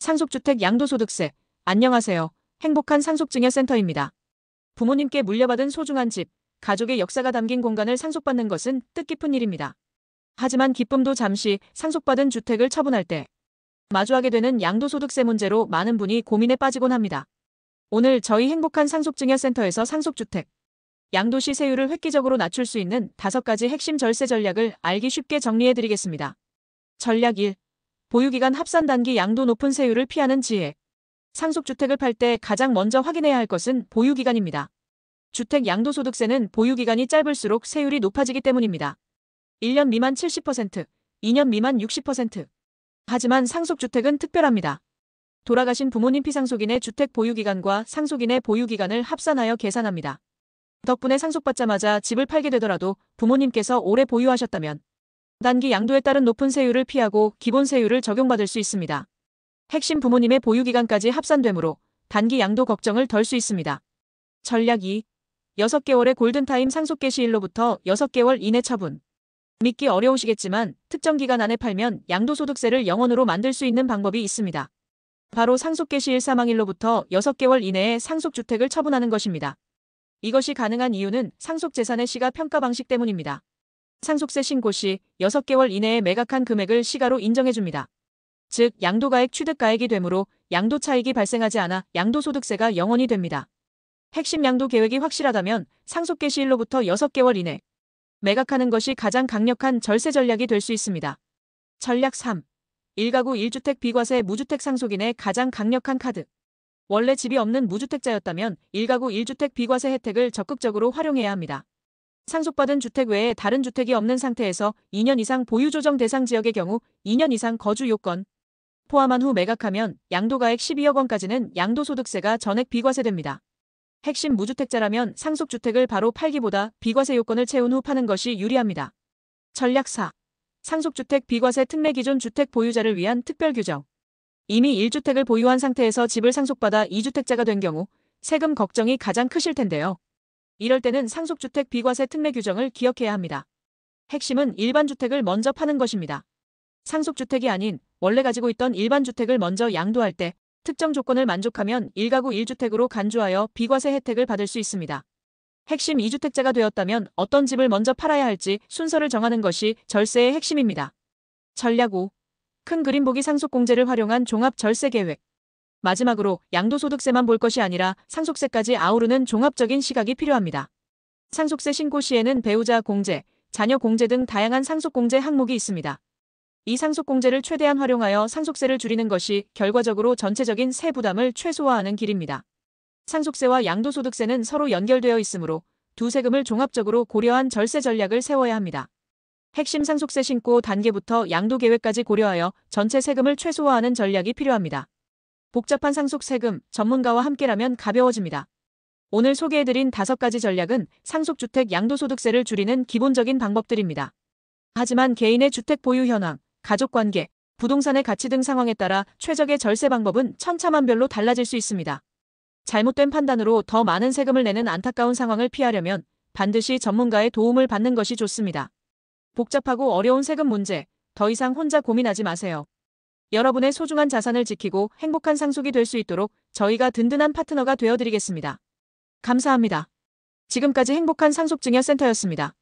상속주택 양도소득세. 안녕하세요. 행복한 상속증여센터입니다. 부모님께 물려받은 소중한 집, 가족의 역사가 담긴 공간을 상속받는 것은 뜻깊은 일입니다. 하지만 기쁨도 잠시 상속받은 주택을 처분할 때 마주하게 되는 양도소득세 문제로 많은 분이 고민에 빠지곤 합니다. 오늘 저희 행복한 상속증여센터에서 상속주택, 양도시 세율을 획기적으로 낮출 수 있는 5가지 핵심 절세 전략을 알기 쉽게 정리해드리겠습니다. 전략 1. 보유기간 합산 단기 양도 높은 세율을 피하는 지혜. 상속주택을 팔 때 가장 먼저 확인해야 할 것은 보유기간입니다. 주택 양도소득세는 보유기간이 짧을수록 세율이 높아지기 때문입니다. 1년 미만 70%, 2년 미만 60%. 하지만 상속주택은 특별합니다. 돌아가신 부모님 피상속인의 주택 보유기간과 상속인의 보유기간을 합산하여 계산합니다. 덕분에 상속받자마자 집을 팔게 되더라도 부모님께서 오래 보유하셨다면 단기 양도에 따른 높은 세율을 피하고 기본 세율을 적용받을 수 있습니다. 핵심 부모님의 보유기간까지 합산되므로 단기 양도 걱정을 덜 수 있습니다. 전략 2. 6개월의 골든타임 상속 개시일로부터 6개월 이내 처분. 믿기 어려우시겠지만 특정 기간 안에 팔면 양도소득세를 0원으로 만들 수 있는 방법이 있습니다. 바로 상속 개시일 사망일로부터 6개월 이내에 상속주택을 처분하는 것입니다. 이것이 가능한 이유는 상속재산의 시가 평가 방식 때문입니다. 상속세 신고 시 6개월 이내에 매각한 금액을 시가로 인정해줍니다. 즉 양도가액 취득가액이 되므로 양도차익이 발생하지 않아 양도소득세가 0원이 됩니다. 핵심 양도 계획이 확실하다면 상속 개시일로부터 6개월 이내 매각하는 것이 가장 강력한 절세 전략이 될 수 있습니다. 전략 3. 1가구 1주택 비과세 무주택 상속인의 가장 강력한 카드. 원래 집이 없는 무주택자였다면 1가구 1주택 비과세 혜택을 적극적으로 활용해야 합니다. 상속받은 주택 외에 다른 주택이 없는 상태에서 2년 이상 보유 조정 대상 지역의 경우 2년 이상 거주 요건 포함한 후 매각하면 양도가액 12억 원까지는 양도소득세가 전액 비과세됩니다. 핵심 무주택자라면 상속주택을 바로 팔기보다 비과세 요건을 채운 후 파는 것이 유리합니다. 전략 4. 상속주택 비과세 특례 기존 주택 보유자를 위한 특별 규정. 이미 1주택을 보유한 상태에서 집을 상속받아 2주택자가 된 경우 세금 걱정이 가장 크실 텐데요. 이럴 때는 상속주택 비과세 특례 규정을 기억해야 합니다. 핵심은 일반 주택을 먼저 파는 것입니다. 상속주택이 아닌 원래 가지고 있던 일반 주택을 먼저 양도할 때 특정 조건을 만족하면 1가구 1주택으로 간주하여 비과세 혜택을 받을 수 있습니다. 핵심 2주택자가 되었다면 어떤 집을 먼저 팔아야 할지 순서를 정하는 것이 절세의 핵심입니다. 전략 5. 큰 그림 보기 상속공제를 활용한 종합 절세 계획. 마지막으로 양도소득세만 볼 것이 아니라 상속세까지 아우르는 종합적인 시각이 필요합니다. 상속세 신고 시에는 배우자 공제, 자녀 공제 등 다양한 상속공제 항목이 있습니다. 이 상속공제를 최대한 활용하여 상속세를 줄이는 것이 결과적으로 전체적인 세 부담을 최소화하는 길입니다. 상속세와 양도소득세는 서로 연결되어 있으므로 두 세금을 종합적으로 고려한 절세 전략을 세워야 합니다. 핵심 상속세 신고 단계부터 양도 계획까지 고려하여 전체 세금을 최소화하는 전략이 필요합니다. 복잡한 상속 세금 전문가와 함께라면 가벼워집니다. 오늘 소개해드린 5가지 전략은 상속주택 양도소득세를 줄이는 기본적인 방법들입니다. 하지만 개인의 주택 보유 현황, 가족관계, 부동산의 가치 등 상황에 따라 최적의 절세 방법은 천차만별로 달라질 수 있습니다. 잘못된 판단으로 더 많은 세금을 내는 안타까운 상황을 피하려면 반드시 전문가의 도움을 받는 것이 좋습니다. 복잡하고 어려운 세금 문제, 더 이상 혼자 고민하지 마세요. 여러분의 소중한 자산을 지키고 행복한 상속이 될 수 있도록 저희가 든든한 파트너가 되어드리겠습니다. 감사합니다. 지금까지 행복한 상속증여센터였습니다.